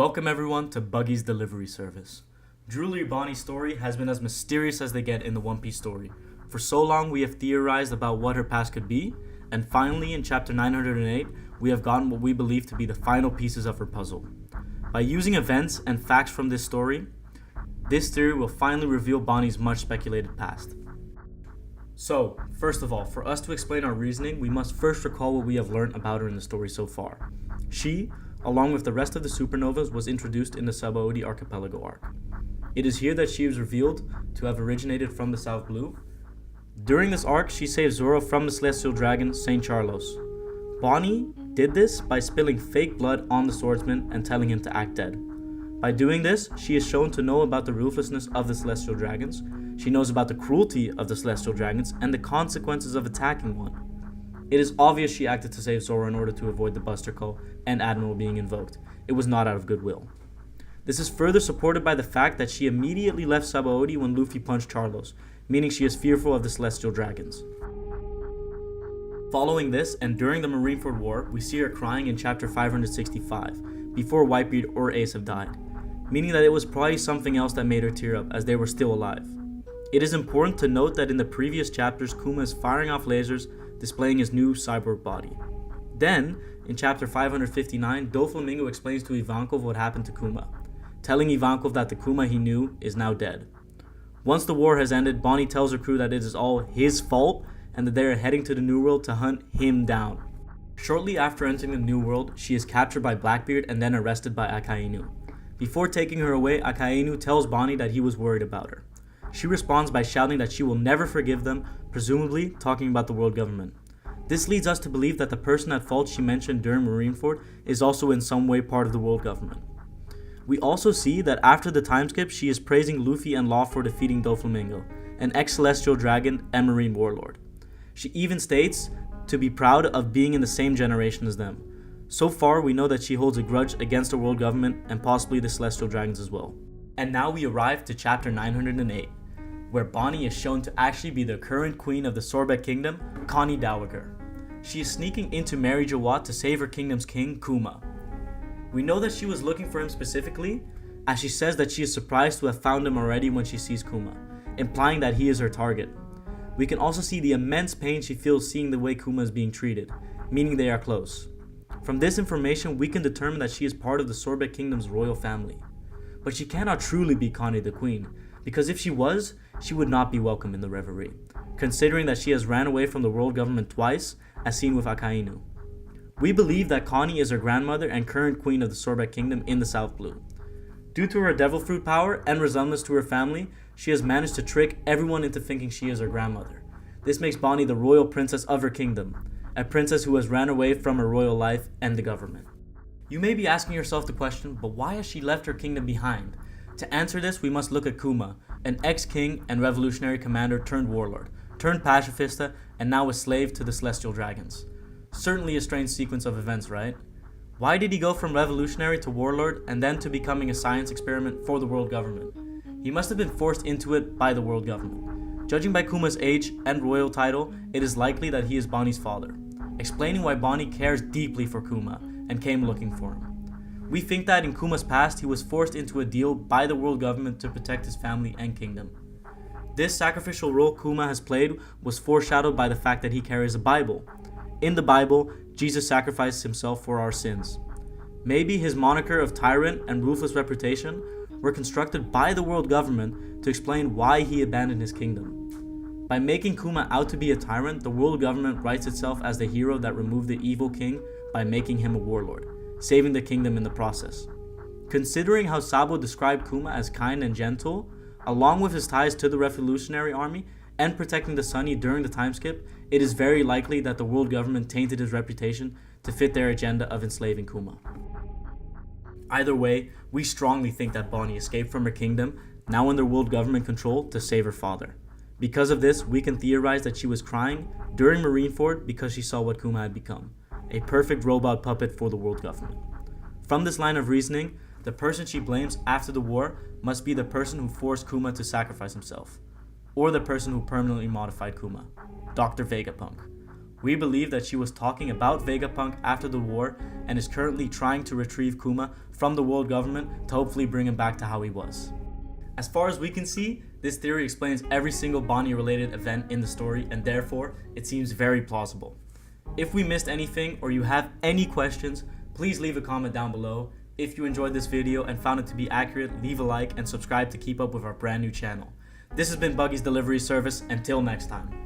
Welcome everyone to Buggy's delivery service. Julie Bonney's story has been as mysterious as they get in the One Piece story. For so long we have theorized about what her past could be, and finally in chapter 908 we have gotten what we believe to be the final pieces of her puzzle. By using events and facts from this story, this theory will finally reveal Bonnie's much speculated past. So, first of all, for us to explain our reasoning, we must first recall what we have learned about her in the story so far. She, along with the rest of the supernovas, was introduced in the Sabaody Archipelago arc. It is here that she is revealed to have originated from the South Blue. During this arc, she saved Zoro from the celestial dragon, St. Charlos. Bonney did this by spilling fake blood on the swordsman and telling him to act dead. By doing this, she is shown to know about the ruthlessness of the celestial dragons. She knows about the cruelty of the celestial dragons and the consequences of attacking one. It is obvious she acted to save Zoro in order to avoid the Buster Call and Admiral being invoked. It was not out of goodwill. This is further supported by the fact that she immediately left Sabaody when Luffy punched Charlos, meaning she is fearful of the celestial dragons. Following this, and during the Marineford War, we see her crying in chapter 565, before Whitebeard or Ace have died, meaning that it was probably something else that made her tear up, as they were still alive. It is important to note that in the previous chapters, Kuma is firing off lasers, displaying his new cyborg body. Then, in chapter 559, Doflamingo explains to Ivankov what happened to Kuma, telling Ivankov that the Kuma he knew is now dead. Once the war has ended, Bonney tells her crew that it is all his fault and that they are heading to the New World to hunt him down. Shortly after entering the New World, she is captured by Blackbeard and then arrested by Akainu. Before taking her away, Akainu tells Bonney that he was worried about her. She responds by shouting that she will never forgive them, presumably talking about the world government. This leads us to believe that the person at fault she mentioned during Marineford is also in some way part of the world government. We also see that after the time skip, she is praising Luffy and Law for defeating Doflamingo, an ex-celestial dragon and marine warlord. She even states to be proud of being in the same generation as them. So far, we know that she holds a grudge against the world government and possibly the celestial dragons as well. And now we arrive to chapter 908. Where Bonney is shown to actually be the current queen of the Sorbet kingdom, Connie Dowager. She is sneaking into Mary Jawat to save her kingdom's king, Kuma. We know that she was looking for him specifically, as she says that she is surprised to have found him already when she sees Kuma, implying that he is her target. We can also see the immense pain she feels seeing the way Kuma is being treated, meaning they are close. From this information, we can determine that she is part of the Sorbet kingdom's royal family. But she cannot truly be Connie the queen, because if she was, she would not be welcome in the Reverie, considering that she has ran away from the world government twice, as seen with Akainu. We believe that Connie is her grandmother and current queen of the Sorbet kingdom in the South Blue. Due to her devil fruit power and resemblance to her family, she has managed to trick everyone into thinking she is her grandmother. This makes Bonney the royal princess of her kingdom, a princess who has ran away from her royal life and the government. You may be asking yourself the question, but why has she left her kingdom behind? To answer this, we must look at Kuma, an ex-king and revolutionary commander turned warlord, turned pacifista, and now a slave to the celestial dragons. Certainly a strange sequence of events, right? Why did he go from revolutionary to warlord and then to becoming a science experiment for the world government? He must have been forced into it by the world government. Judging by Kuma's age and royal title, it is likely that he is Bonnie's father, explaining why Bonney cares deeply for Kuma and came looking for him. We think that in Kuma's past, he was forced into a deal by the world government to protect his family and kingdom. This sacrificial role Kuma has played was foreshadowed by the fact that he carries a Bible. In the Bible, Jesus sacrificed himself for our sins. Maybe his moniker of tyrant and ruthless reputation were constructed by the world government to explain why he abandoned his kingdom. By making Kuma out to be a tyrant, the world government writes itself as the hero that removed the evil king by making him a warlord, saving the kingdom in the process. Considering how Sabo described Kuma as kind and gentle, along with his ties to the revolutionary army and protecting the Sunny during the time skip, it is very likely that the world government tainted his reputation to fit their agenda of enslaving Kuma. Either way, we strongly think that Bonney escaped from her kingdom, now under world government control, to save her father. Because of this, we can theorize that she was crying during Marineford because she saw what Kuma had become, a perfect robot puppet for the world government. From this line of reasoning, the person she blames after the war must be the person who forced Kuma to sacrifice himself, or the person who permanently modified Kuma, Dr. Vegapunk. We believe that she was talking about Vegapunk after the war and is currently trying to retrieve Kuma from the world government to hopefully bring him back to how he was. As far as we can see, this theory explains every single Bonney related event in the story, and therefore it seems very plausible. If we missed anything or you have any questions, please leave a comment down below. If you enjoyed this video and found it to be accurate, leave a like and subscribe to keep up with our brand new channel. This has been Buggy's Delivery Service. Until next time.